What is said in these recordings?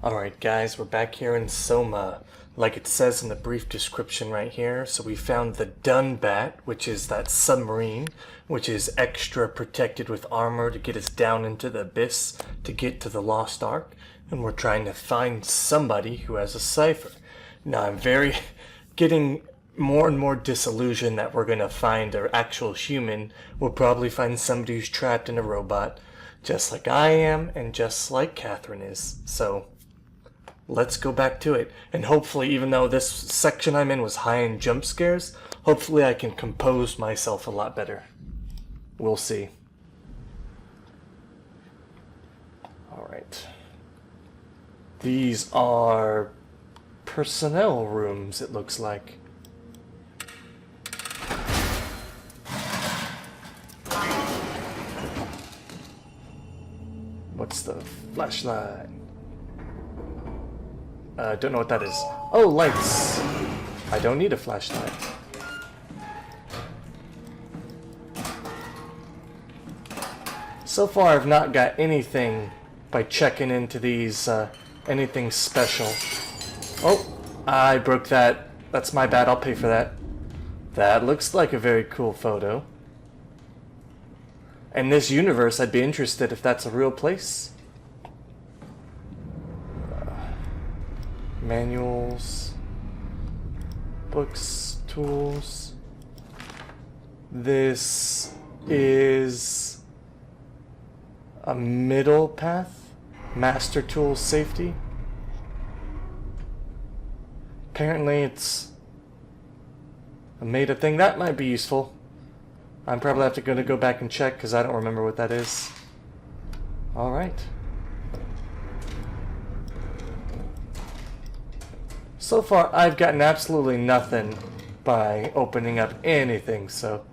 Alright guys, we're back here in SOMA, like it says in the brief description right here. So we found the Dunbat, which is that submarine, which is extra protected with armor to get us down into the abyss to get to the Lost Ark. And we're trying to find somebody who has a cipher. Now I'm getting more and more disillusioned that we're going to find an actual human. We'll probably find somebody who's trapped in a robot, just like I am and just like Catherine is. So let's go back to it, and hopefully, even though this section I'm in was high in jump scares, hopefully I can compose myself a lot better. We'll see. Alright. These are personnel rooms, it looks like. What's the flashlight? Don't know what that is. Oh, lights! I don't need a flashlight. So far I've not got anything by checking into these, anything special. Oh, I broke that. That's my bad, I'll pay for that. That looks like a very cool photo. In this universe, I'd be interested if that's a real place. Manuals, books, tools. This is a middle path. Master tools safety. Apparently it's a made-up thing. That might be useful. I'm probably gonna go back and check because I don't remember what that is. Alright. So far, I've gotten absolutely nothing by opening up anything, so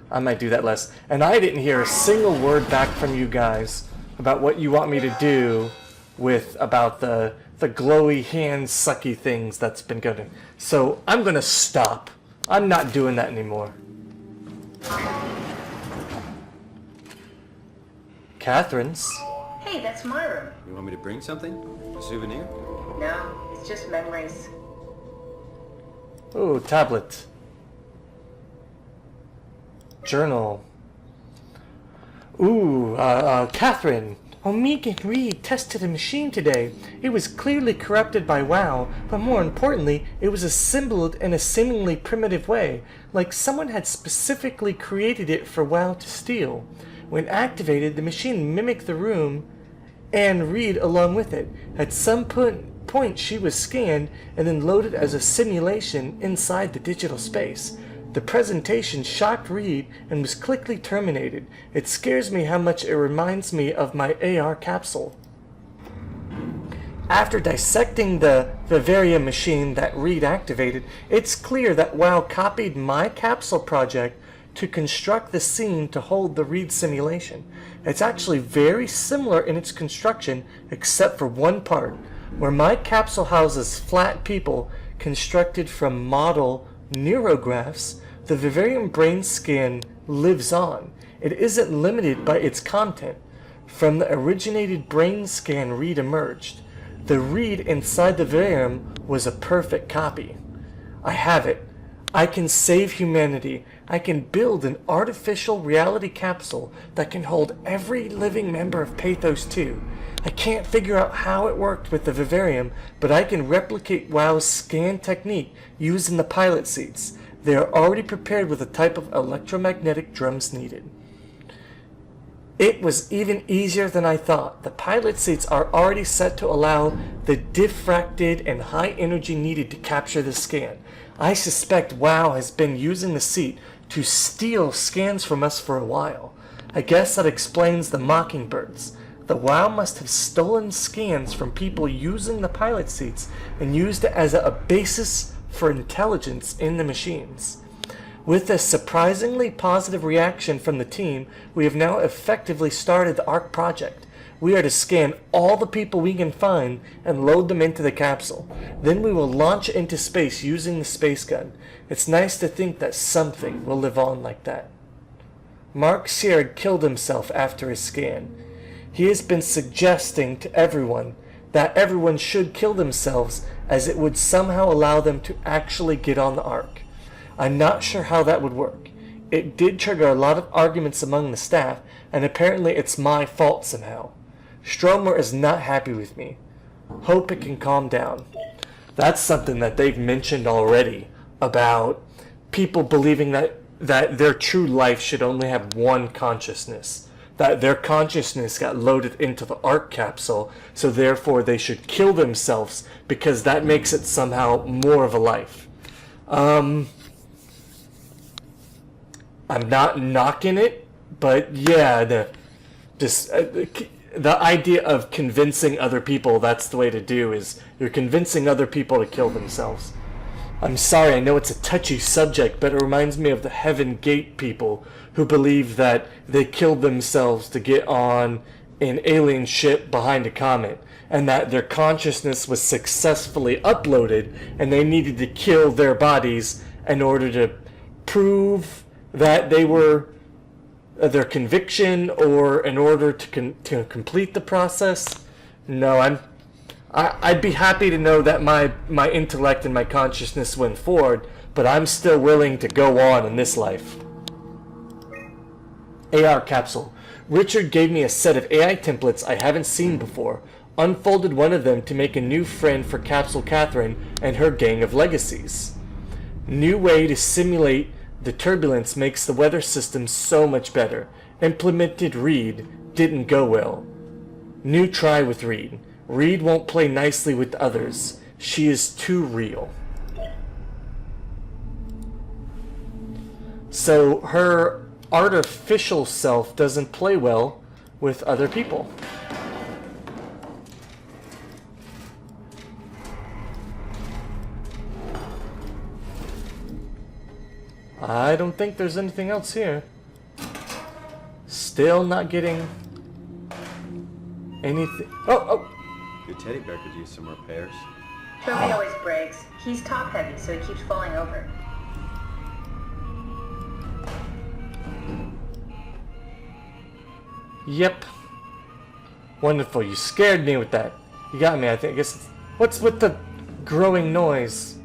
I might do that less. And I didn't hear a single word back from you guys about what you want me to do with about the glowy hand sucky things that's been going. So I'm gonna stop. I'm not doing that anymore. Catherine's. Hey, that's my room. You want me to bring something? A souvenir? No, it's just memories. Ooh, tablet. Journal. Ooh, Catherine. Omega Reed tested a machine today. It was clearly corrupted by WoW, but more importantly, it was assembled in a seemingly primitive way, like someone had specifically created it for WoW to steal. When activated, the machine mimicked the room and Reed along with it. At some point, she was scanned and then loaded as a simulation inside the digital space. The presentation shocked Reed and was quickly terminated. It scares me how much it reminds me of my AR capsule. After dissecting the Vivaria machine that Reed activated, it's clear that WoW copied my capsule project to construct the scene to hold the Reed simulation. It's actually very similar in its construction, except for one part, where my capsule houses flat people constructed from model neurographs. The Vivarium brain scan lives on. It isn't limited by its content. From the originated brain scan Reed emerged. The Reed inside the Vivarium was a perfect copy. I have it. I can save humanity. I can build an artificial reality capsule that can hold every living member of Pathos 2. I can't figure out how it worked with the Vivarium, but I can replicate WoW's scan technique using the pilot seats. They are already prepared with the type of electromagnetic drums needed. It was even easier than I thought. The pilot seats are already set to allow the diffracted and high energy needed to capture the scan. I suspect WoW has been using the seat to steal scans from us for a while. I guess that explains the Mockingbirds. The WoW must have stolen scans from people using the pilot seats and used it as a basis for intelligence in the machines. With a surprisingly positive reaction from the team, we have now effectively started the ARC project. We are to scan all the people we can find and load them into the capsule. Then we will launch into space using the space gun. It's nice to think that something will live on like that. Mark Sheard killed himself after his scan. He has been suggesting to everyone that everyone should kill themselves, as it would somehow allow them to actually get on the Ark. I'm not sure how that would work. It did trigger a lot of arguments among the staff, and apparently it's my fault somehow. Stromer is not happy with me. Hope it can calm down. That's something that they've mentioned already, about people believing that their true life should only have one consciousness. That their consciousness got loaded into the Ark capsule, so therefore they should kill themselves because that makes it somehow more of a life. I'm not knocking it, but yeah, the idea of convincing other people that's the way to do is you're convincing other people to kill themselves. I'm sorry, I know it's a touchy subject, but it reminds me of the Heaven Gate people who believe that they killed themselves to get on an alien ship behind a comet, and that their consciousness was successfully uploaded, and they needed to kill their bodies in order to prove that they were their conviction, or in order to complete the process. No, I'd be happy to know that my intellect and my consciousness went forward, but I'm still willing to go on in this life. AR capsule. Richard gave me a set of AI templates I haven't seen before. Unfolded one of them to make a new friend for Capsule Catherine and her gang of legacies. New way to simulate the turbulence makes the weather system so much better. Implemented Reed didn't go well. New try with Reed. Reed won't play nicely with others. She is too real. So her artificial self doesn't play well with other people. I don't think there's anything else here. Still not getting anything. Oh! Your teddy bear could use some repairs. Toby always breaks. He's top heavy, so he keeps falling over. Yep. Wonderful. You scared me with that. You got me, I think. I guess it's, what's with the growing noise?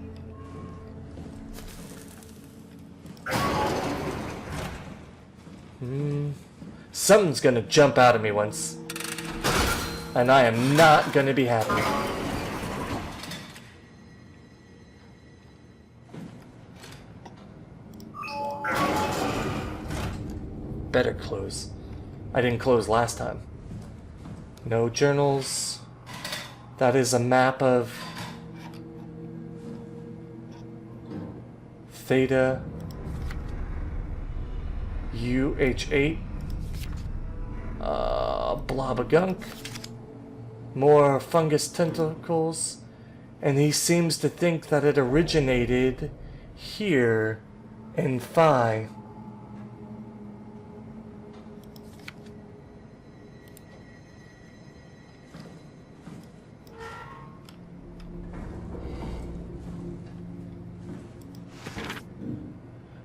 Something's gonna jump out of me once. And I am not gonna be happy. Better close. I didn't close last time. No journals. That is a map of Theta UH8. Blob of gunk. More fungus tentacles. And he seems to think that it originated here in Phi.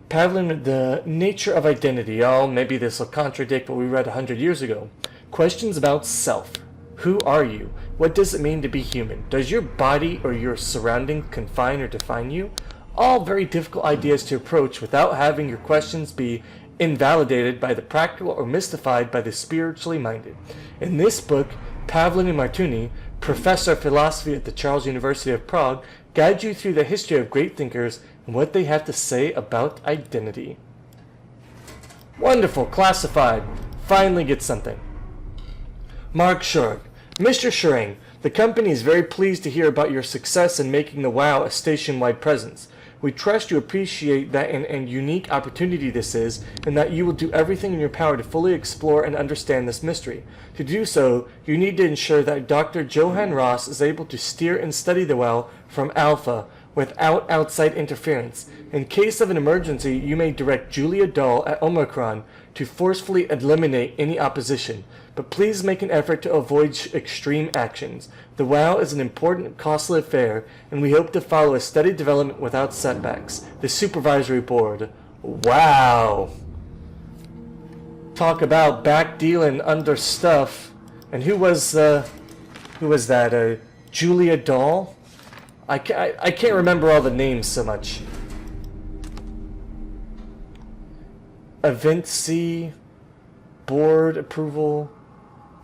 Pavlin, the nature of identity. Oh, maybe this will contradict what we read 100 years ago. Questions about self. Who are you? What does it mean to be human? Does your body or your surrounding confine or define you? All very difficult ideas to approach without having your questions be invalidated by the practical or mystified by the spiritually minded. In this book, Pavlin and Martuni, professor of philosophy at the Charles University of Prague, guide you through the history of great thinkers and what they have to say about identity. Wonderful, classified. Finally get something. Mark Shurg. Mr. Schurring, the company is very pleased to hear about your success in making the WoW a station-wide presence. We trust you appreciate that and unique opportunity this is, and that you will do everything in your power to fully explore and understand this mystery. To do so, you need to ensure that Dr. Johann Ross is able to steer and study the WoW from Alpha without outside interference. In case of an emergency, you may direct Julia Dahl at Omicron to forcefully eliminate any opposition, but please make an effort to avoid extreme actions. The WoW is an important, costly affair, and we hope to follow a steady development without setbacks. The Supervisory Board. Wow! Talk about back dealing under stuff. And who was Who was that? Julia Dahl? I can't remember all the names so much. Event C, board approval,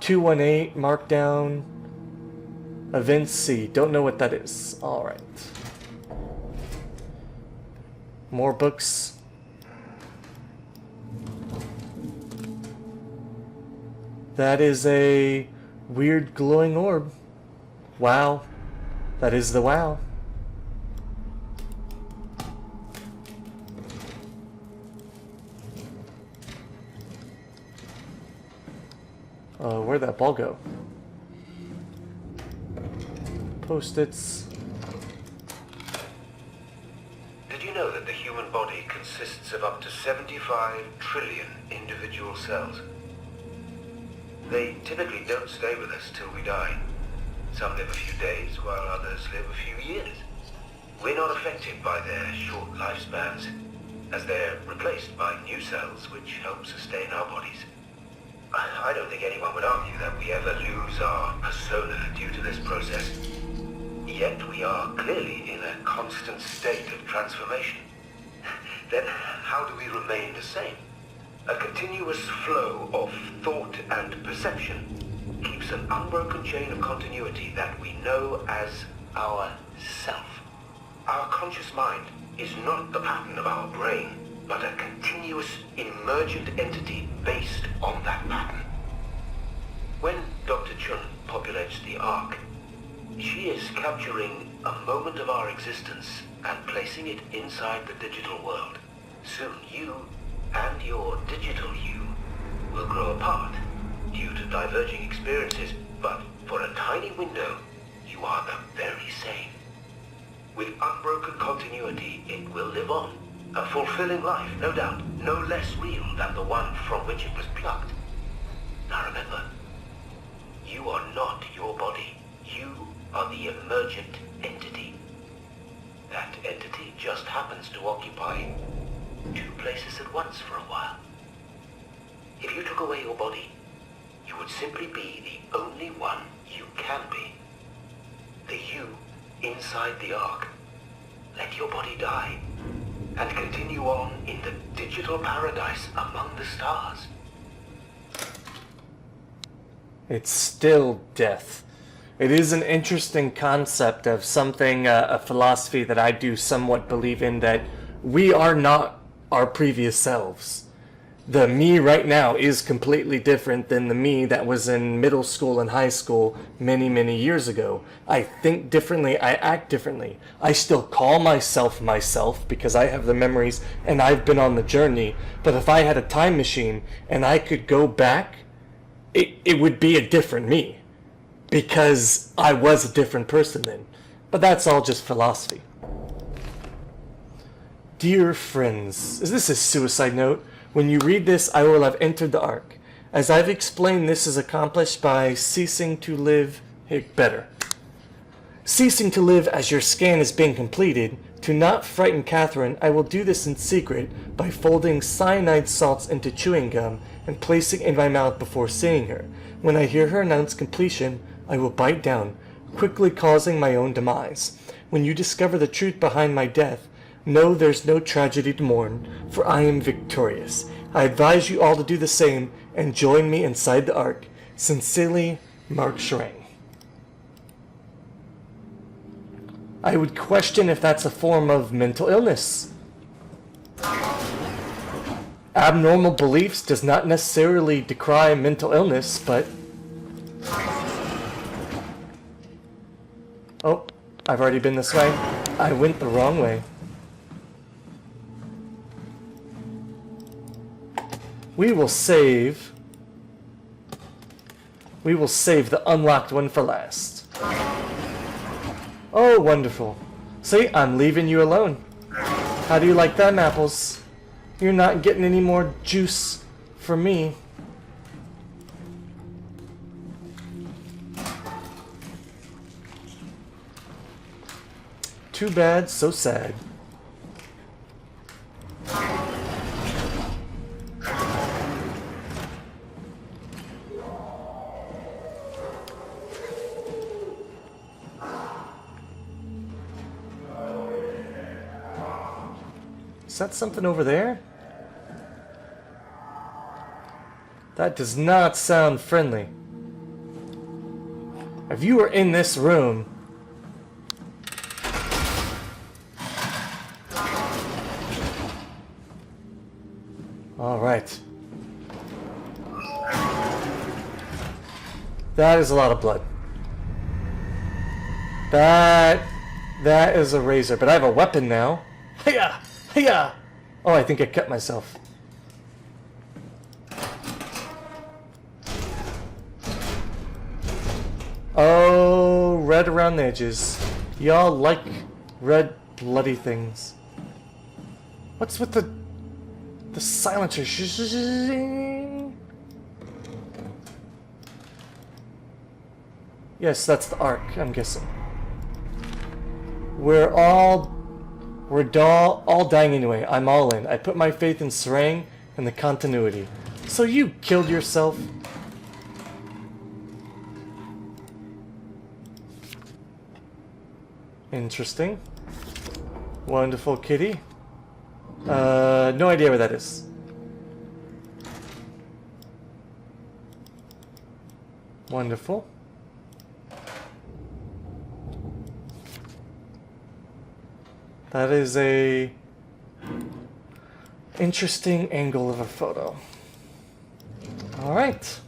218, markdown, Event C. Don't know what that is. Alright. More books. That is a weird glowing orb. Wow. That is the wow. Where'd that ball go? Post-its. Did you know that the human body consists of up to 75 trillion individual cells? They typically don't stay with us till we die. Some live a few days, while others live a few years. We're not affected by their short lifespans, as they're replaced by new cells which help sustain our bodies. I don't think anyone would argue that we ever lose our persona due to this process. Yet we are clearly in a constant state of transformation. Then how do we remain the same? A continuous flow of thought and perception keeps an unbroken chain of continuity that we know as our self. Our conscious mind is not the pattern of our brain, but a continuous emergent entity based on that pattern. When Dr. Chun populates the Ark, she is capturing a moment of our existence and placing it inside the digital world. Soon you and your digital you will grow apart due to diverging experiences, but for a tiny window, you are the very same. With unbroken continuity, it will live on. A fulfilling life, no doubt, no less real than the one from which it was plucked. Now remember, you are not your body. You are the emergent entity. That entity just happens to occupy two places at once for a while. If you took away your body, you would simply be the only one you can be. The you inside the Ark. Let your body die and continue on in the digital paradise among the stars. It's still death. It is an interesting concept of something, a philosophy that I do somewhat believe in, that we are not our previous selves. The me right now is completely different than the me that was in middle school and high school many, many years ago. I think differently, I act differently. I still call myself myself because I have the memories and I've been on the journey, but if I had a time machine and I could go back, it would be a different me. Because I was a different person then. But that's all just philosophy. Dear friends, is this a suicide note? When you read this, I will have entered the Ark. As I've explained, this is accomplished by ceasing to live better. Ceasing to live as your scan is being completed. To not frighten Catherine, I will do this in secret by folding cyanide salts into chewing gum and placing it in my mouth before seeing her. When I hear her announce completion, I will bite down, quickly causing my own demise. When you discover the truth behind my death, know there's no tragedy to mourn, for I am victorious. I advise you all to do the same and join me inside the Ark. Sincerely, Mark Shrang. I would question if that's a form of mental illness. Abnormal beliefs does not necessarily decry mental illness, but... Oh, I've already been this way. I went the wrong way. We will save the unlocked one for last. Oh, wonderful. See, I'm leaving you alone. How do you like them apples? You're not getting any more juice from me. Too bad, so sad. Is that something over there? That does not sound friendly. If you were in this room... Alright. That is a lot of blood. That is a razor, but I have a weapon now. Hiya! Hiya! Oh, I think I cut myself. Oh, red around the edges. Y'all like red bloody things. What's with the silencer? Yes, that's the arc, I'm guessing. We're all dying anyway. I'm all in. I put my faith in Sarang and the continuity. So you killed yourself? Interesting. Wonderful kitty. No idea where that is. Wonderful. That is a interesting angle of a photo. All right.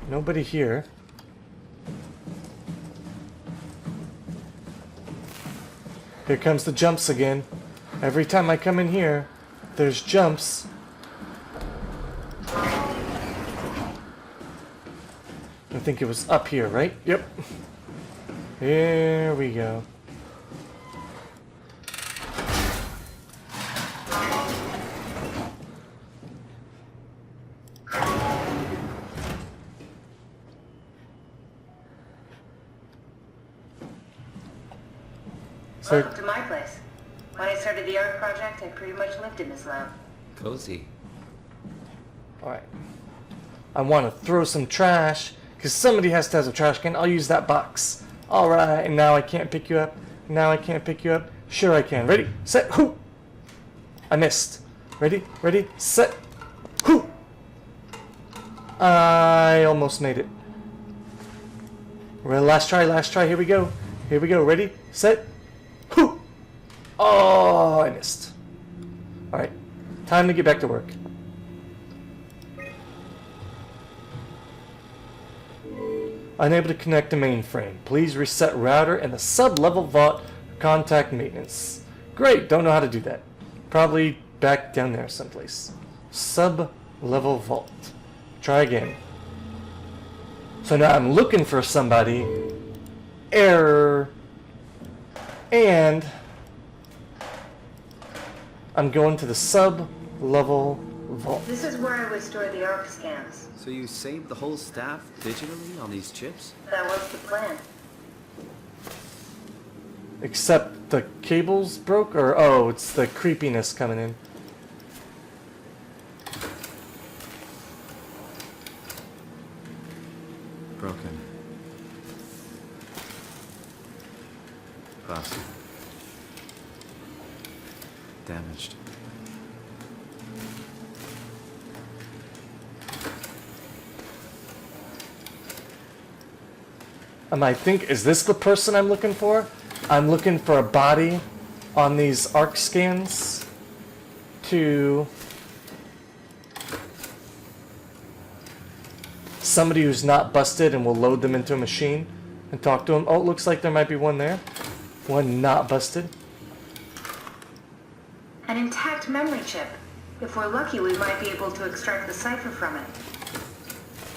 Nobody here. Here comes the jumps again. Every time I come in here, there's jumps. I think it was up here, right? Yep. Here we go. So, Welcome to my place. When I started the art project, I pretty much lived in this lab. Cozy. alright. I want to throw some trash, because somebody has to have a trash can. I'll use that box. Alright, and now I can't pick you up. Now I can't pick you up. Sure I can. Ready, set, hoo! I missed. Ready, set, hoo! I almost made it. Well, last try, here we go. Ready, set, hoo! Oh, I missed. Alright, time to get back to work. Unable to connect to mainframe. Please reset router and the sub-level vault for contact maintenance. Great, don't know how to do that. Probably back down there someplace. Sub-level vault. Try again. So now I'm looking for somebody. Error. And I'm going to the sub-level vault. This is where I would store the ARC scans. So you saved the whole staff digitally on these chips? That was the plan. Except the cables broke, or oh, it's the creepiness coming in. Broken. Busted. Damaged. I think, is this the person I'm looking for? I'm looking for a body on these ARC scans to somebody who's not busted, and we'll load them into a machine and talk to them. Oh, it looks like there might be one there. One not busted. An intact memory chip. If we're lucky, we might be able to extract the cipher from it.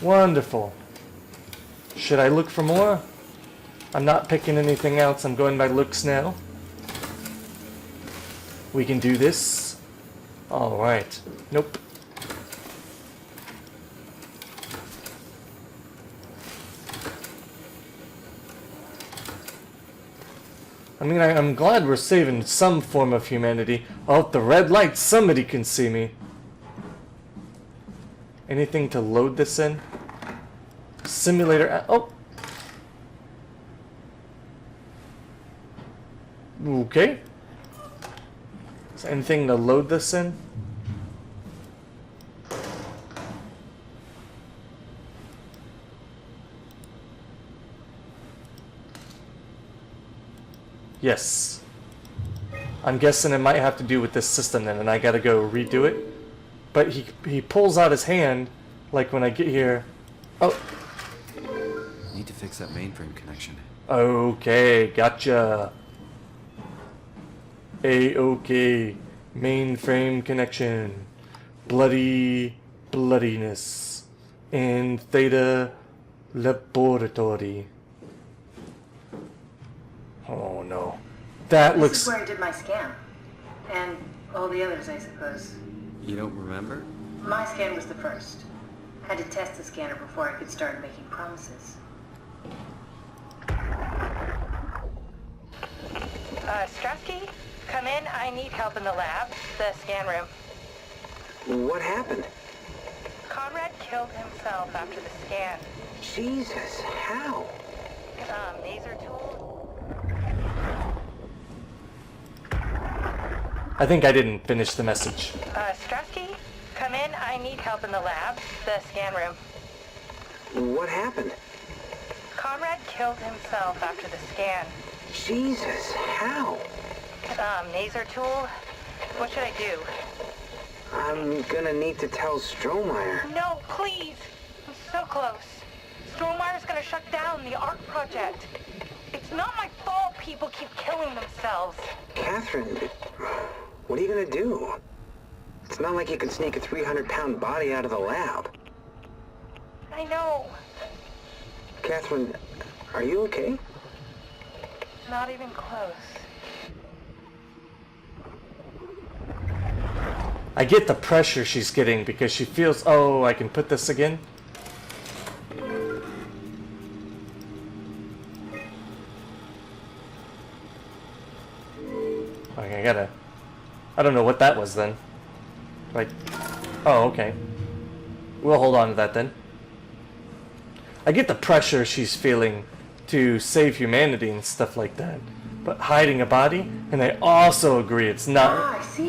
Wonderful. Should I look for more? I'm not picking anything else. I'm going by looks now. We can do this. Alright. Nope. I mean, I'm glad we're saving some form of humanity. Oh, the red light, somebody can see me. Anything to load this in? Simulator. Oh! Okay. Is there anything to load this in? Yes. I'm guessing it might have to do with this system then, and I gotta go redo it. But he pulls out his hand, like when I get here. Oh. Need to fix that mainframe connection. Okay, gotcha. A-okay. Mainframe connection. Bloodiness. In Theta Laboratory. Oh no. That looks... This is where I did my scan. And all the others, I suppose. You don't remember? My scan was the first. Had to test the scanner before I could start making promises. Strasky, come in. I need help in the lab, the scan room. What happened? Conrad killed himself after the scan. Jesus, how? Laser tool. I think I didn't finish the message. Strasky, come in. I need help in the lab, the scan room. What happened? Conrad killed himself after the scan. Jesus, how? Laser tool. What should I do? I'm gonna need to tell Strohmeyer. No, please. I'm so close. Strohmeyer's gonna shut down the art project. It's not my fault people keep killing themselves. Catherine, what are you gonna do? It's not like you can sneak a 300-pound body out of the lab. I know. Catherine, are you okay? Not even close. I get the pressure she's getting because she feels, oh, I can put this again. Okay, I don't know what that was then. Like, oh, okay. We'll hold on to that then. I get the pressure she's feeling to save humanity and stuff like that. But hiding a body, and I also agree it's not... Ah, I see.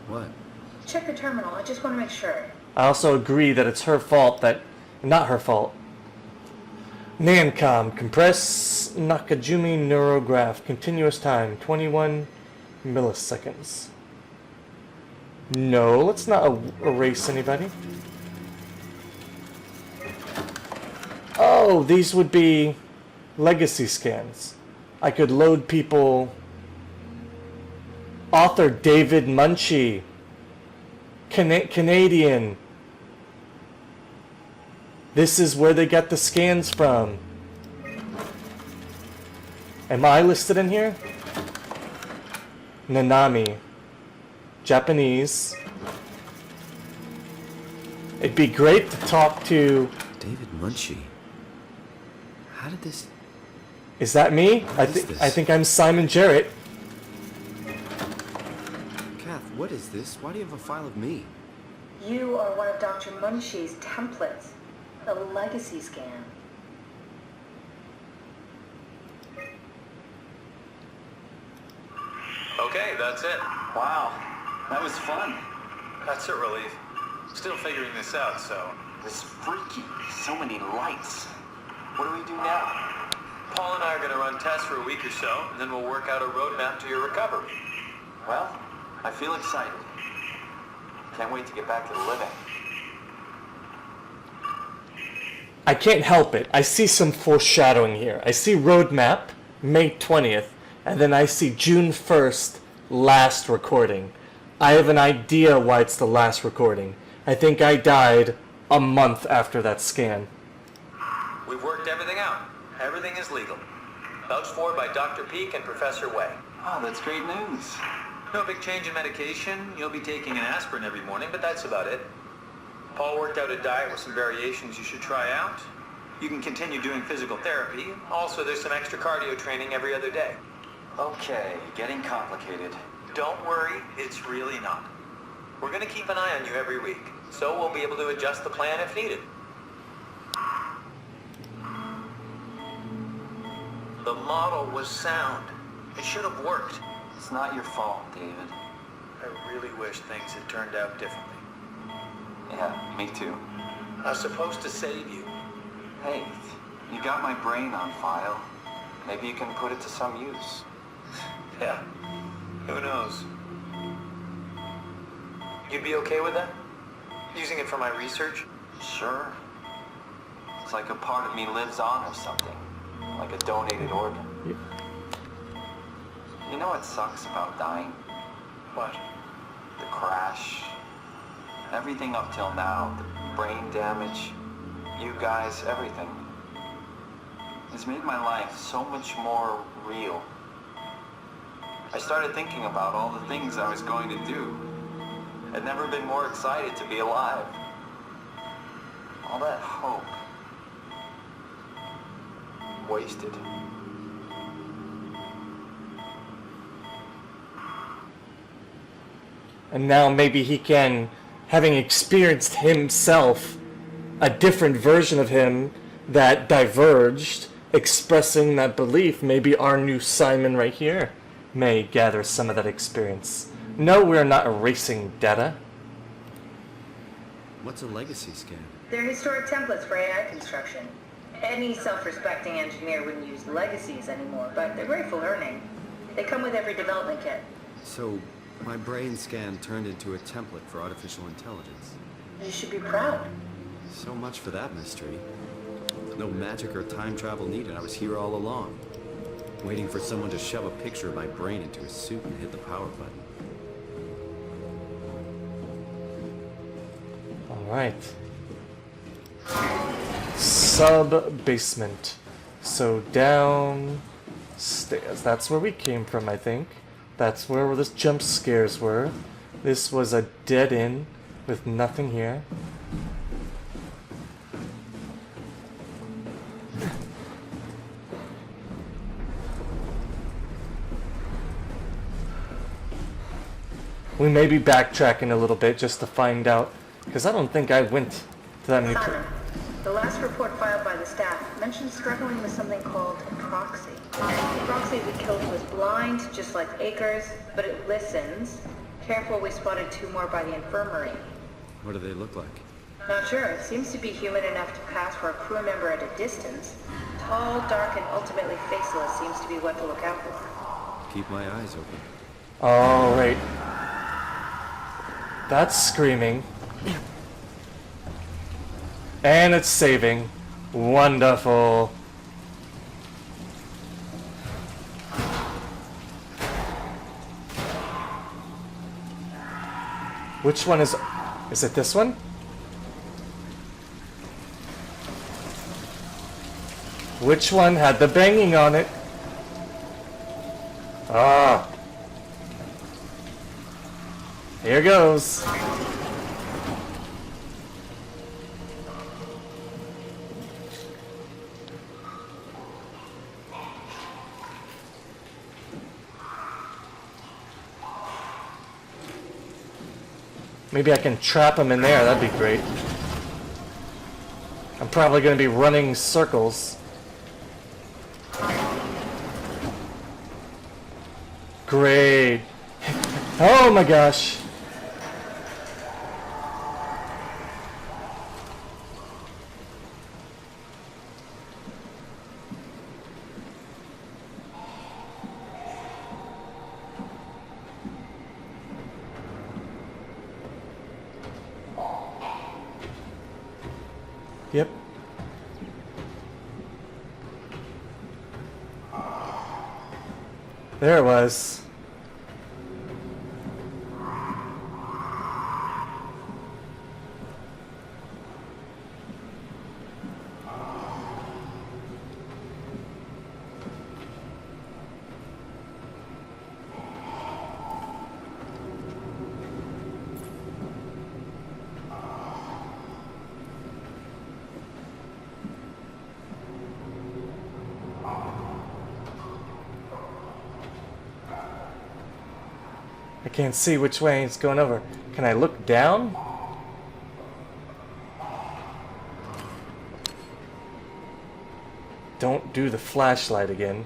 What? Check the terminal. I just want to make sure. I also agree that it's her fault that... Not her fault. Nancom, compress Nakajumi neurograph, continuous time, 21 milliseconds. No, let's not erase anybody. Oh, these would be legacy scans. I could load people. Author David Munchie. Canadian. This is where they got the scans from. Am I listed in here? Nanami. Japanese. It'd be great to talk to... David Munchie. How did this... Is that me? What is this? I think I'm Simon Jarrett. Kath, what is this? Why do you have a file of me? You are one of Dr. Munchie's templates. The legacy scan. Okay, that's it. Wow, that was fun. That's a relief. Still figuring this out, so... This is freaky. So many lights. What do we do now? Paul and I are going to run tests for a week or so, and then we'll work out a roadmap to your recovery. Well, I feel excited. Can't wait to get back to the living. I can't help it. I see some foreshadowing here. I see roadmap, May 20th, and then I see June 1st, last recording. I have an idea why it's the last recording. I think I died a month after that scan. We've worked everything out. Everything is legal. Vouched for by Dr. Peak and Professor Way. Oh, that's great news. No big change in medication. You'll be taking an aspirin every morning, but that's about it. Paul worked out a diet with some variations you should try out. You can continue doing physical therapy. Also, there's some extra cardio training every other day. Okay, getting complicated. Don't worry, it's really not. We're going to keep an eye on you every week, so we'll be able to adjust the plan if needed. The model was sound. It should have worked. It's not your fault, David. I really wish things had turned out differently. Yeah, me too. I was supposed to save you. Hey, you got my brain on file. Maybe you can put it to some use. Yeah, who knows? You'd be okay with that? Using it for my research? Sure. It's like a part of me lives on or something. Like a donated organ. You know what sucks about dying? What? The crash. Everything up till now. The brain damage. You guys, everything. It's made my life so much more real. I started thinking about all the things I was going to do. I'd never been more excited to be alive. All that hope. Wasted. And now maybe he can, having experienced himself, a different version of him that diverged, expressing that belief, maybe our new Simon right here may gather some of that experience. No, we're not erasing data. What's a legacy scan? They're historic templates for AI construction. Any self-respecting engineer wouldn't use legacies anymore, but they're great for learning. They come with every development kit. So, my brain scan turned into a template for artificial intelligence. You should be proud. So much for that mystery. No magic or time travel needed. I was here all along, waiting for someone to shove a picture of my brain into a suit and hit the power button. Alright. Sub-basement. So down stairs. That's where we came from, I think. That's where the jump scares were. This was a dead end with nothing here. We may be backtracking a little bit just to find out, because I don't think I went to that many. Simon, the last report filed by the staff mentioned struggling with something called a proxy. The proxy we killed was blind, just like Akers, but it listens. Careful, we spotted 2 more by the infirmary. What do they look like? Not sure. It seems to be human enough to pass for a crew member at a distance. Tall, dark, and ultimately faceless seems to be what to look out for. Keep my eyes open. Alright. That's screaming. And it's saving. Wonderful. Which one is it this one? Which one had the banging on it? Ah. Here goes. Maybe I can trap him in there, that'd be great. I'm probably going to be running circles. Great. Oh my gosh. Yep. There it was. I can't see which way it's going over. Can I look down? Don't do the flashlight again.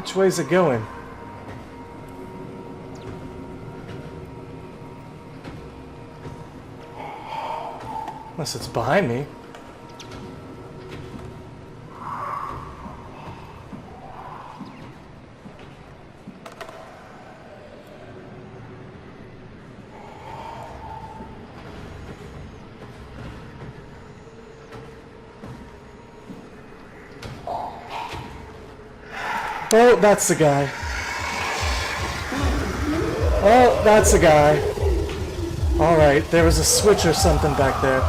Which way's it going? Unless it's behind me. Oh, that's the guy. Oh, that's the guy. Alright, there was a switch or something back there.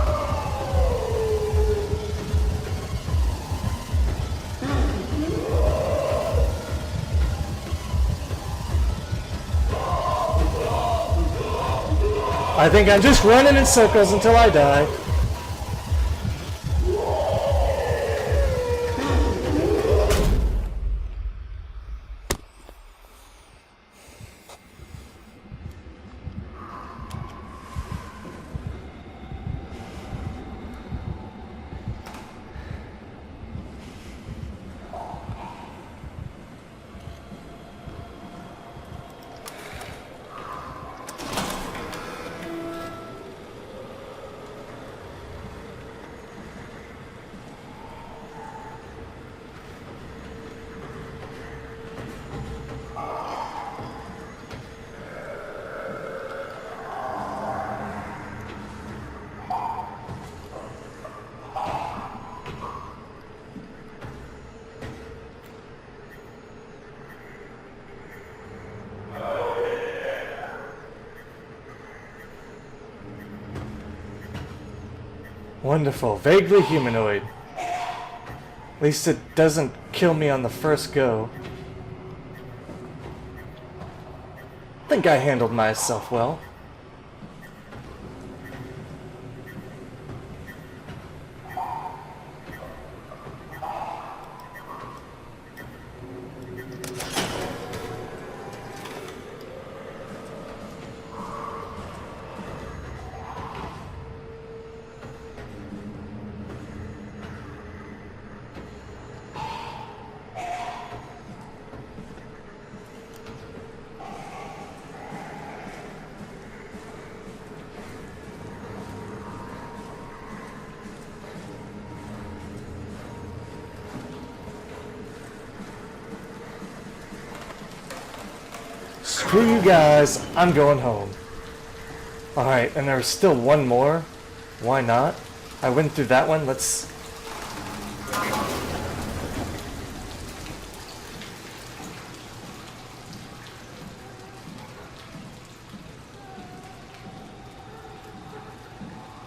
I think I'm just running in circles until I die. Wonderful. Vaguely humanoid. At least it doesn't kill me on the first go. I think I handled myself well. Screw you guys, I'm going home. Alright, and there's still one more. Why not? I went through that one, let's...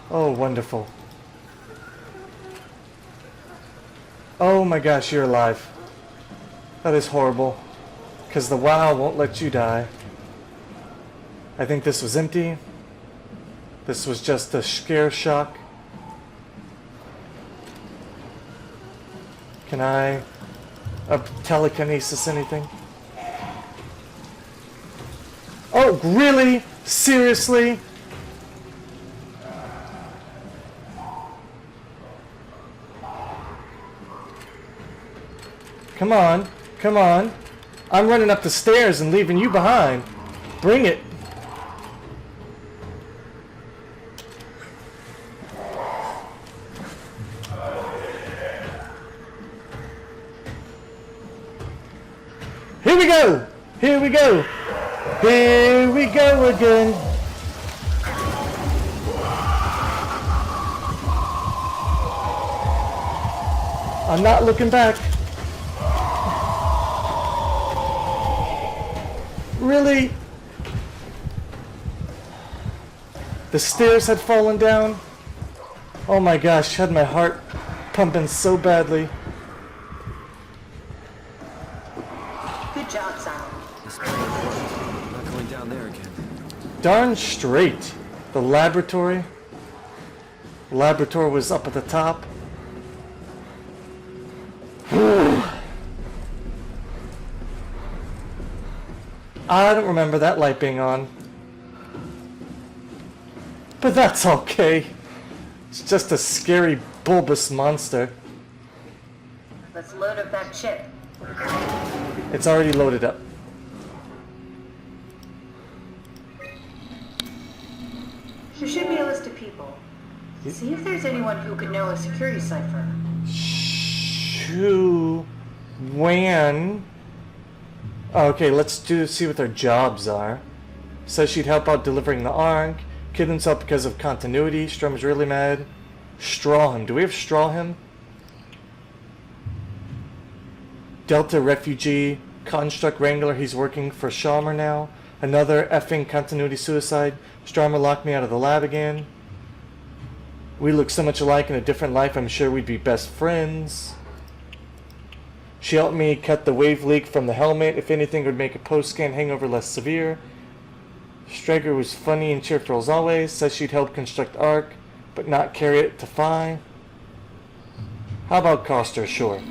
Oh, wonderful. Oh my gosh, you're alive. That is horrible. Because the WoW won't let you die. I think this was empty. This was just a scare shock. Can I telekinesis anything? Oh, really? Seriously? Come on, come on. I'm running up the stairs and leaving you behind. Bring it. Here we go. Here we go. Here we go again. I'm not looking back. Really? The stairs had fallen down? Oh my gosh, had my heart pumping so badly. Good job, Simon. I'm not going down there again. Darn straight. The laboratory. The laboratory was up at the top. I don't remember that light being on. But that's okay. It's just a scary bulbous monster. Let's load up that chip. It's already loaded up. There should be a list of people. See if there's anyone who could know a security cipher. Shu Wan. Okay, let's see what their jobs are. Says she'd help out delivering the Ark. Killed himself because of continuity. Strom's really mad. Straw him. Do we have straw him? Delta refugee. Construct Wrangler. He's working for Shalmer now. Another effing continuity suicide. Stromer locked me out of the lab again. We look so much alike in a different life. I'm sure we'd be best friends. She helped me cut the wave leak from the helmet. If anything, it would make a post-scan hangover less severe. Strager was funny and cheerful as always. Says she'd help construct Ark, but not carry it to Phi. How about Coster? Sure.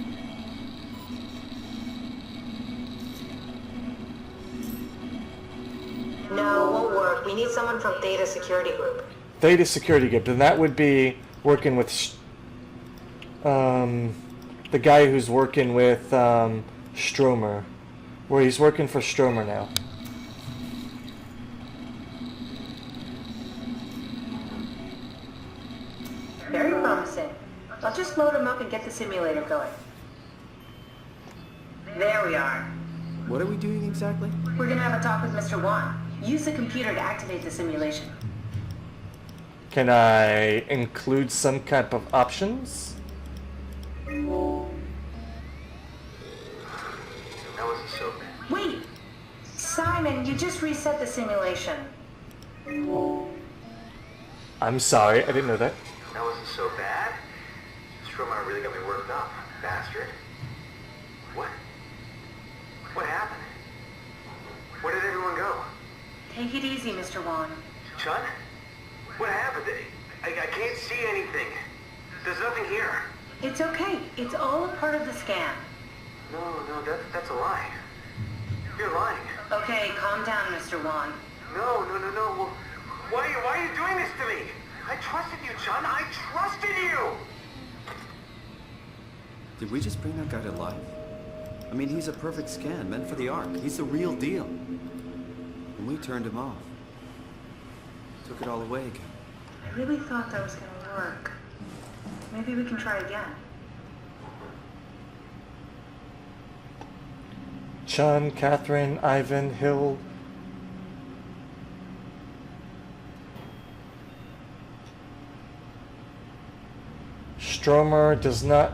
No, won't work. We need someone from Theta Security Group. Theta Security Group. Then that would be working with the guy who's working with Stromer. Where he's working for Stromer now. Very promising. I'll just load him up and get the simulator going. There we are. What are we doing exactly? We're gonna have a talk with Mr. Wan. Use the computer to activate the simulation. Can I include some kind of options? That wasn't so bad. Wait! Simon, you just reset the simulation. I'm sorry, I didn't know that. That wasn't so bad. Stromer really got me worked up, bastard. What? What happened? Where did everyone go? Take it easy, Mr. Wan. Chun? What happened? I can't see anything. There's nothing here. It's okay. It's all a part of the scan. No, that's a lie. You're lying. Okay, calm down, Mr. Wan. No. Well, why are you doing this to me? I trusted you, Chun. I trusted you! Did we just bring that guy to life? I mean, he's a perfect scan, meant for the Ark. He's the real deal. And we turned him off. Took it all away again. I really thought that was gonna work. Maybe we can try again. Chun, Catherine, Ivan, Hill. Stromer does not.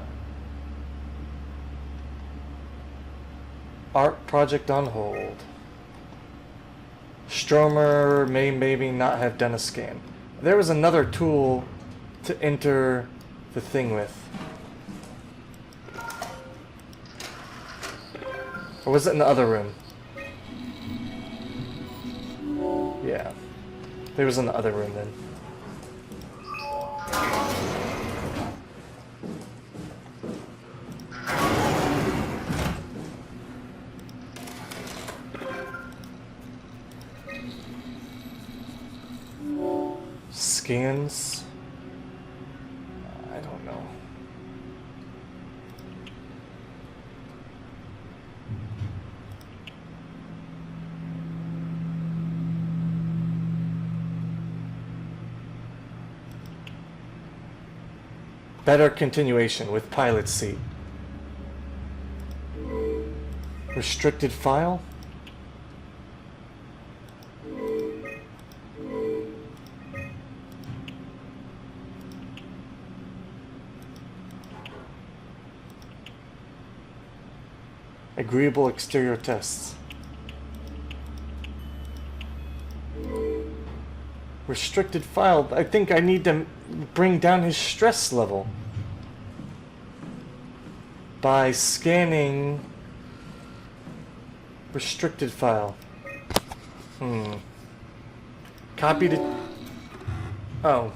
Art project on hold. Stromer may maybe not have done a scan. There was another tool to enter the thing with. Or was it in the other room? Yeah. It was in the other room then. Scans. I don't know. Better continuation with pilot seat. Restricted file. Agreeable exterior tests. Restricted file. I think I need to bring down his stress level by scanning restricted file. Copy to... Oh.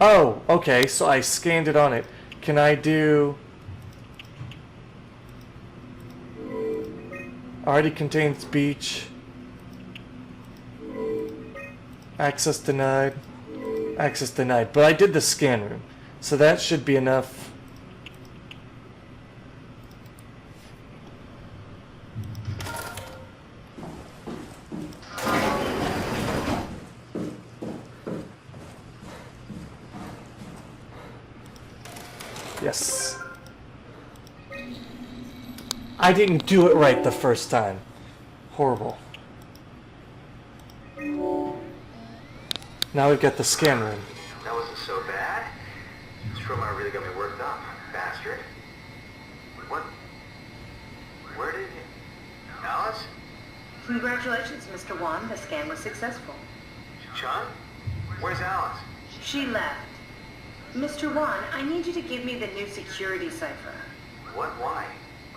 Oh, okay, so I scanned it on it. Can I do... Already contains speech. Access denied. Access denied. But I did the scan room. So that should be enough Yes. I didn't do it right the first time. Horrible. Now we've got the scan room. That wasn't so bad. Stromeyer really got me worked up, bastard. What? Where did you... Alice? Congratulations, Mr. Wan. The scan was successful. Chun? Where's Alice? She left. Mr. Wan, I need you to give me the new security cipher. What? Why?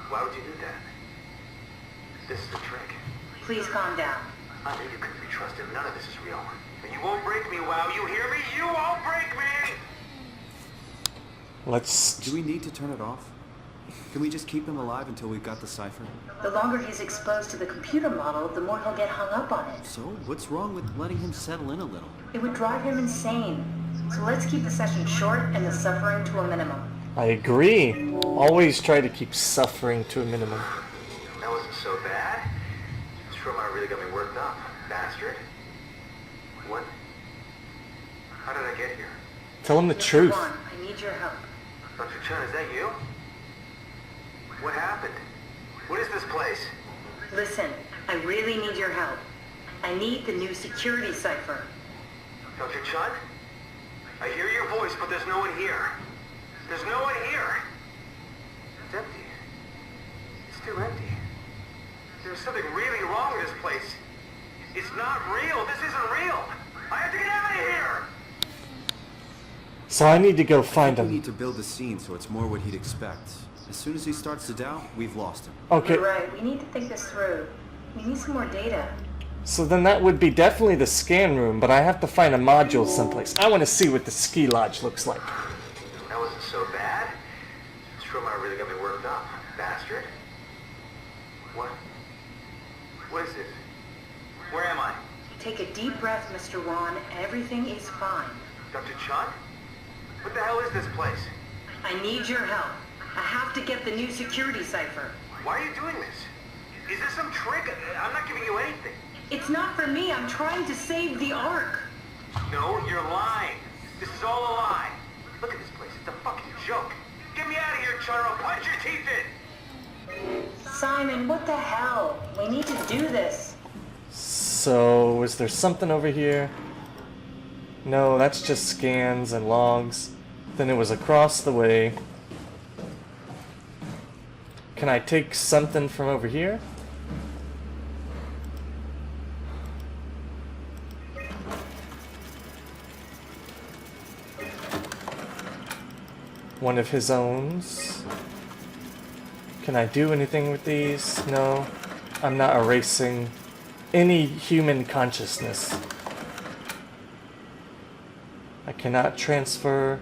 Why would you do that? This is the trick. Please calm down. I knew you couldn't be trusted. None of this is real. And you won't break me, WoW. You hear me? You won't break me! Let's... Do we need to turn it off? Can we just keep him alive until we've got the cipher? The longer he's exposed to the computer model, the more he'll get hung up on it. So, what's wrong with letting him settle in a little? It would drive him insane. So let's keep the session short and the suffering to a minimum. I agree. Always try to keep suffering to a minimum. That wasn't so bad. Stromeyer really got me worked up, bastard. What? How did I get here? Tell him the Mr. truth. Wan, I need your help. Dr. Chun, is that you? What happened? What is this place? Listen, I really need your help. I need the new security cipher. Dr. Chun? I hear your voice, but there's no one here. There's no one here. It's empty. It's too empty. There's something really wrong with this place. It's not real. This isn't real. I have to get out of here! So I need to go find We him. need to build the scene so it's more what he'd expect. As soon as he starts to doubt, we've lost him. Okay, You're right, we need to think this through. We need some more data. so then that would be definitely the scan room, but I have to find a module someplace. I want to see what the ski lodge looks like. That wasn't so bad. Stromeyer really got me worked up, bastard. What? What is this? Where am I? Take a deep breath, Mr. Wan. Everything is fine. Dr. Chun? What the hell is this place? I need your help. I have to get the new security cipher. Why are you doing this? Is this some trick? I'm not giving you anything. It's not for me. I'm trying to save the Ark. No, you're lying. This is all a lie. Look at this place. It's a fucking joke. Get me out of here, Chun, or I'll punch your teeth in! Simon, what the hell? We need to do this. So, is there something over here? No, that's just scans and logs. Then it was across the way. Can I take something from over here? One of his owns. Can I do anything with these? No. I'm not erasing any human consciousness. I cannot transfer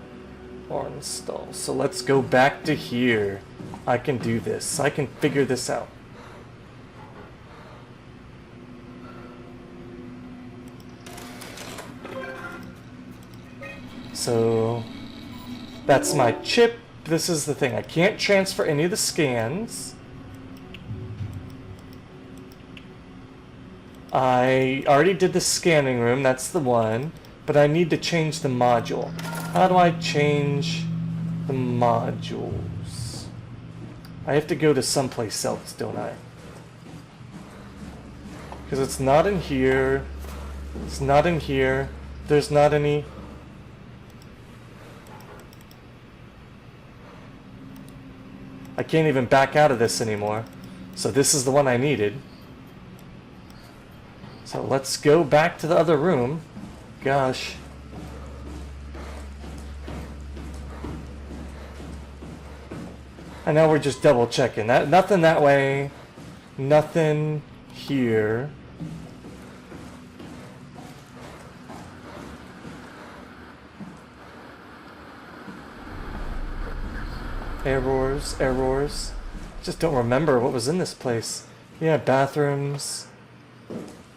or install. So let's go back to here. I can do this. I can figure this out. So that's my chip. This is the thing. I can't transfer any of the scans. I already did the scanning room. That's the one. But I need to change the module. How do I change the modules? I have to go to someplace else, don't I? Because it's not in here. It's not in here. There's not any... I can't even back out of this anymore. So this is the one I needed. So let's go back to the other room. Gosh. And now we're just double checking. Nothing that way. Nothing here. Errors, errors. Just don't remember what was in this place. Yeah, bathrooms.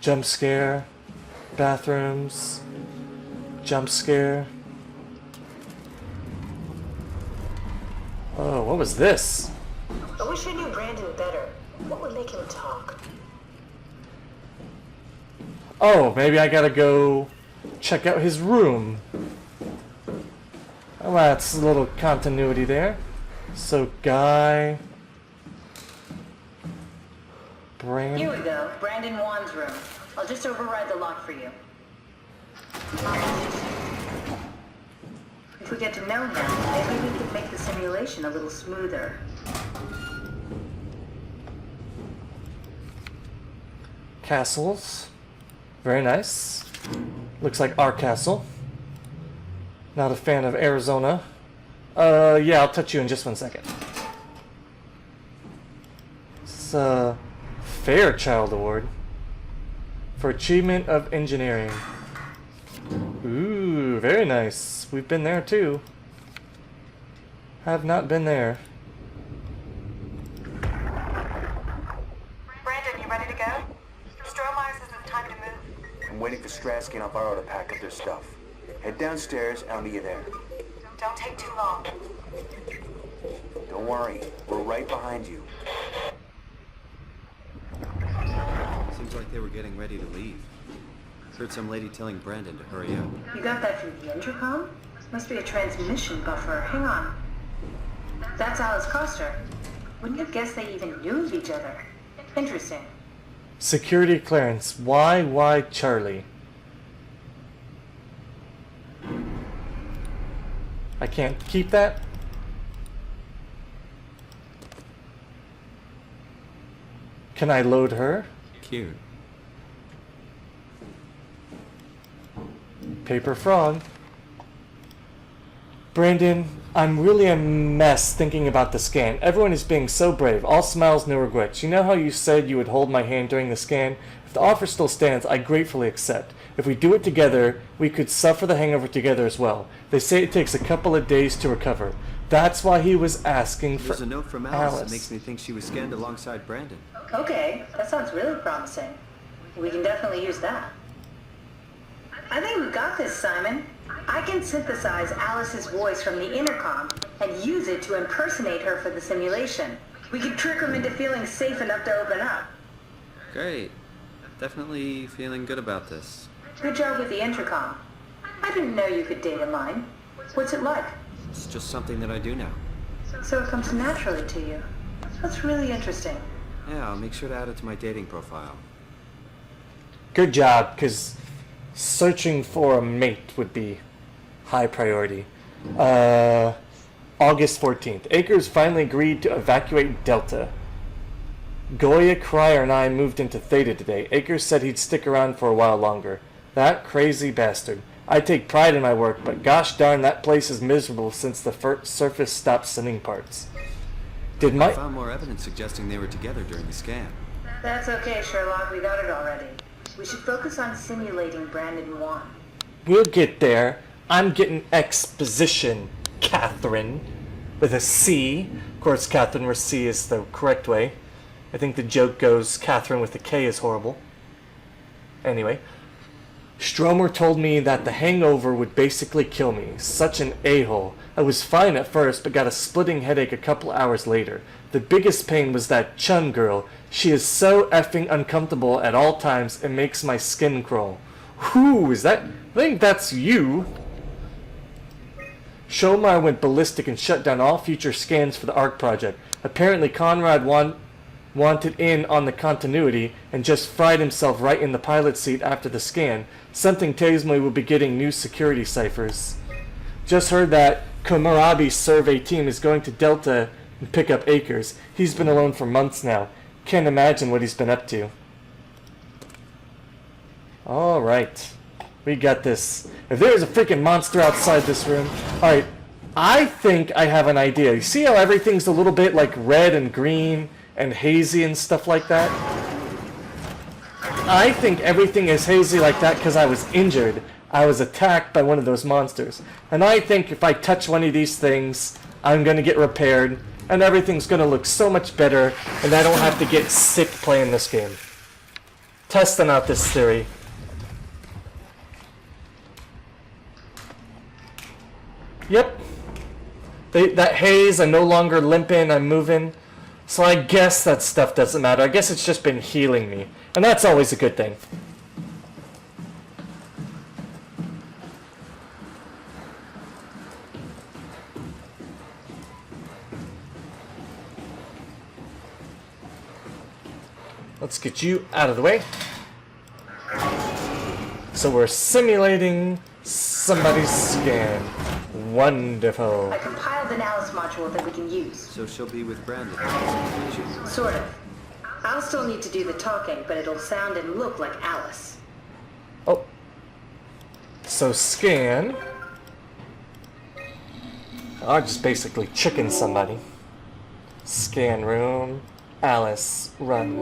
Jump scare. Bathrooms. Jump scare. Oh, what was this? I wish I knew Brandon better. What would make him talk? Oh, maybe I gotta go check out his room. Well, that's a little continuity there. So, Guy... Here we go. Brandon Wan's room. I'll just override the lock for you. If we get to know him, maybe we can make the simulation a little smoother. Castles. Very nice. Looks like our castle. Not a fan of Arizona. Yeah, I'll touch you in just 1 second. It's a Fairchild Award for Achievement of Engineering. Ooh, very nice. We've been there too. Have not been there. Brandon, you ready to go? Strohmeyer says it's time to move. I'm waiting for Stratsky and Alvaro to pack up their stuff. Head downstairs and I'll meet you there. Don't take too long. Don't worry, we're right behind you. Seems like they were getting ready to leave. Heard some lady telling Brandon to hurry up. You got that through the intercom? Must be a transmission buffer. Hang on. That's Alice Coster. Wouldn't have guessed they even knew of each other. Interesting. Security clearance. Why Charlie? I can't keep that? Can I load her? Cute. Paper frog. Brandon, I'm really a mess thinking about the scan. Everyone is being so brave. All smiles, no regrets. You know how you said you would hold my hand during the scan? If the offer still stands, I gratefully accept. If we do it together, we could suffer the hangover together as well. They say it takes a couple of days to recover. That's why he was asking for There's a note from Alice that makes me think she was scanned alongside Brandon. Okay, that sounds really promising. We can definitely use that. I think we've got this, Simon. I can synthesize Alice's voice from the intercom and use it to impersonate her for the simulation. We could trick them into feeling safe enough to open up. Great. Definitely feeling good about this. Good job with the intercom. I didn't know you could data mine. What's it like? It's just something that I do now. So it comes naturally to you. That's really interesting. Yeah, I'll make sure to add it to my dating profile. Good job, because searching for a mate would be high priority. August 14th. Akers finally agreed to evacuate Delta. Goya, Cryer, and I moved into Theta today. Akers said he'd stick around for a while longer. That crazy bastard. I take pride in my work, but gosh darn, that place is miserable since the surface stopped sending parts. I found more evidence suggesting they were together during the scan. That's okay, Sherlock. We got it already. We should focus on simulating Brandon Wan. We'll get there. I'm getting exposition, Catherine. With a C. Of course, Catherine with C is the correct way. I think the joke goes, Catherine with a K is horrible. Anyway. Stromer told me that the hangover would basically kill me. Such an a-hole. I was fine at first, but got a splitting headache a couple hours later. The biggest pain was that Chun girl. She is so effing uncomfortable at all times, it makes my skin crawl. Who is that? I think that's you. Shomar went ballistic and shut down all future scans for the ARC project. Apparently Conrad wanted in on the continuity and just fried himself right in the pilot seat after the scan. Something tells me we'll be getting new security ciphers. Just heard that Komarabi's survey team is going to Delta and pick up Akers. He's been alone for months now. Can't imagine what he's been up to. Alright. We got this. If there's a freaking monster outside this room... Alright. I think I have an idea. You see how everything's a little bit like red and green and hazy and stuff like that? I think everything is hazy like that because I was injured. I was attacked by one of those monsters. And I think if I touch one of these things, I'm going to get repaired, and everything's going to look so much better, and I don't have to get sick playing this game. Testing out this theory. Yep. That haze, I'm no longer limping, I'm moving. So I guess that stuff doesn't matter. I guess it's just been healing me. And that's always a good thing. Let's get you out of the way. So we're simulating somebody's scan. Wonderful. I compiled an Alice module that we can use. So she'll be with Brandon. Sort of. I'll still need to do the talking, but it'll sound and look like Alice. Oh. So scan. I'll just basically chicken somebody. Scan room. Alice, run.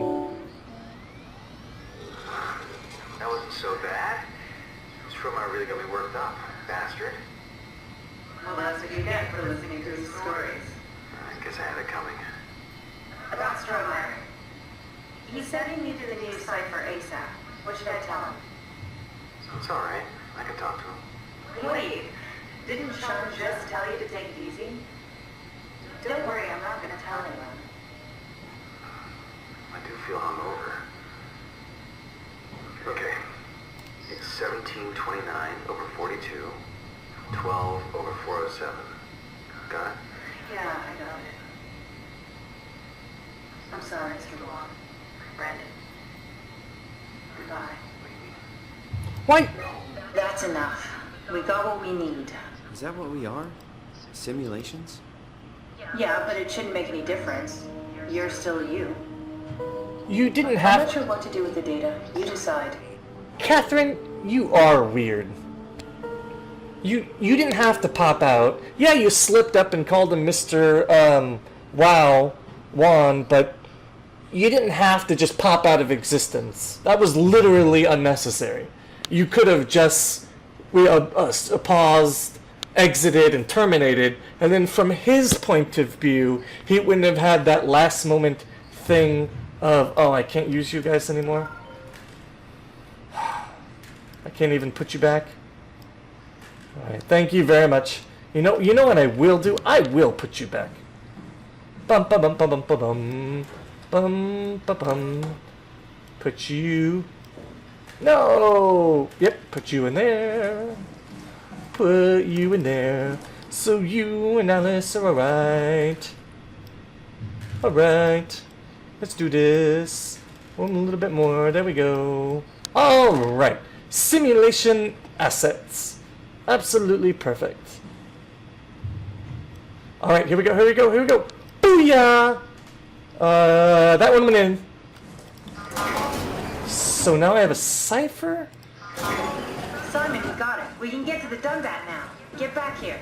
That wasn't so bad. This Stromar really got me worked up, bastard. Well, that's what you get for listening to his stories. I guess I had it coming. About Stromer. He said he needed a new cipher ASAP. What should I tell him? It's alright. I can talk to him. Wait, didn't Sean just tell you to take it easy? Don't worry, I'm not gonna tell anyone. I do feel hungover. Okay. It's 1729 over 42, 12 over 407. Got it? Yeah, I got it. I'm sorry, Mr. Wong. Brandon. Goodbye. Why? That's enough. We got what we need. Is that what we are? Simulations? Yeah, but it shouldn't make any difference. You're still you. You didn't I'm have... not sure what to do with the data. You decide. Catherine, you are weird. You didn't have to pop out. Yeah, you slipped up and called him Mr. Juan, but you didn't have to just pop out of existence. That was literally unnecessary. You could have just paused, exited, and terminated, and then from his point of view, he wouldn't have had that last moment thing of, oh, I can't use you guys anymore. I can't even put you back. Alright, thank you very much. You know what I will do? I will put you back. Bum bum bum bum bum bum bum bum bum bum. Put you. No. Yep. Put you in there. Put you in there. So you and Alice are alright. Alright. Let's do this. One little bit more. There we go. Alright. Simulation assets. Absolutely perfect. Alright, here we go, here we go, here we go. Booyah! That one went in. So now I have a cipher? Simon, we got it. We can get to the Dunbat now. Get back here.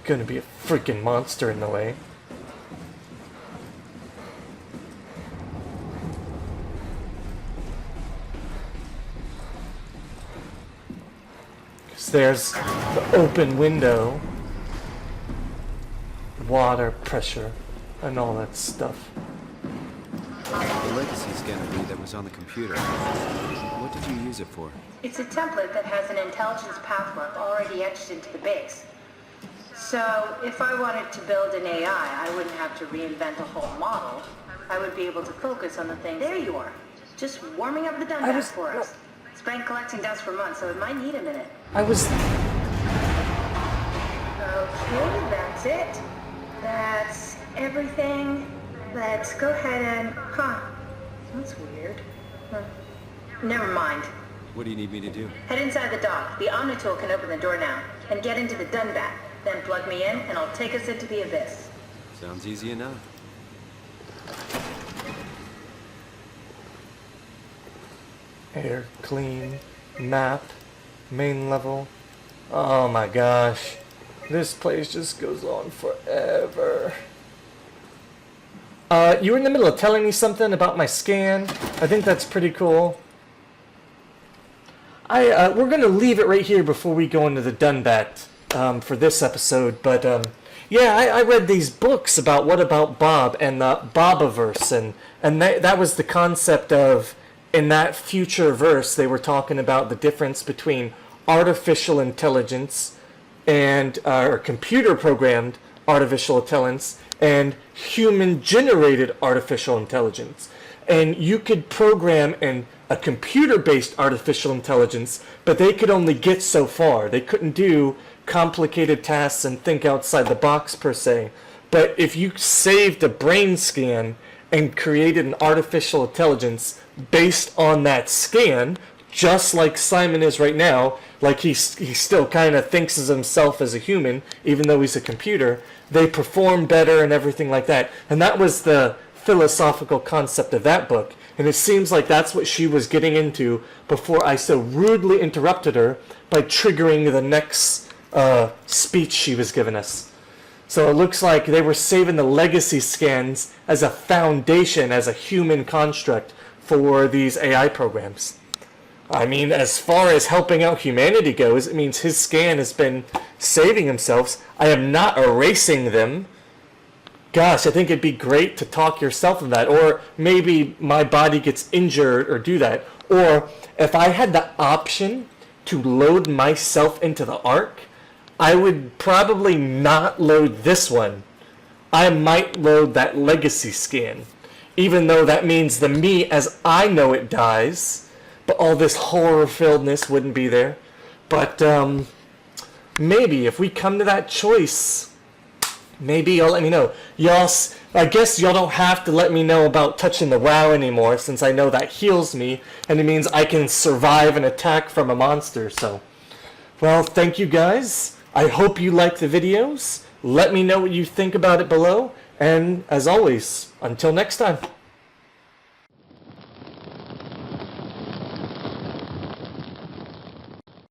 Gonna be a freaking monster in the way. There's the open window, water pressure, and all that stuff. The legacy scanner read that was on the computer. What did you use it for? It's a template that has an intelligence pathwork already etched into the base. So if I wanted to build an AI, I wouldn't have to reinvent a whole model. I would be able to focus on the things. There you are, just warming up the Dunbat for us. It's been collecting dust for months, so it might need a minute. I was... Okay, that's it. That's everything. Let's go ahead and... Huh. That's weird. Huh. Never mind. What do you need me to do? Head inside the dock. The Omnitool can open the door now. And get into the Dunbat. Then plug me in, and I'll take us into the Abyss. Sounds easy enough. Air clean, map, main level. Oh my gosh. This place just goes on forever. You were in the middle of telling me something about my scan. I think that's pretty cool. We're going to leave it right here before we go into the Dunbat for this episode. But yeah, I read these books about What About Bob and the Bobaverse. And that was the concept of, in that future verse, they were talking about the difference between artificial intelligence and or computer programmed artificial intelligence and human generated artificial intelligence. And you could program a computer based artificial intelligence, but they could only get so far. They couldn't do complicated tasks and think outside the box per se. But if you saved a brain scan and created an artificial intelligence based on that scan, just like Simon is right now. Like he still kind of thinks of himself as a human, even though he's a computer. They perform better and everything like that. And that was the philosophical concept of that book. And it seems like that's what she was getting into before I so rudely interrupted her by triggering the next speech she was giving us. So it looks like they were saving the legacy scans as a foundation, as a human construct for these AI programs. I mean, as far as helping out humanity goes, it means his scan has been saving themselves. I am not erasing them. Gosh, I think it'd be great to talk yourself of that. Or maybe my body gets injured or do that. Or if I had the option to load myself into the Ark, I would probably not load this one. I might load that legacy scan. Even though that means the me as I know it dies, but all this horror-filledness wouldn't be there. But maybe if we come to that choice, maybe y'all let me know. Y'all, I guess y'all don't have to let me know about touching the WoW anymore, since I know that heals me, and it means I can survive an attack from a monster. So, well, thank you guys. I hope you like the videos. Let me know what you think about it below. And as always, until next time.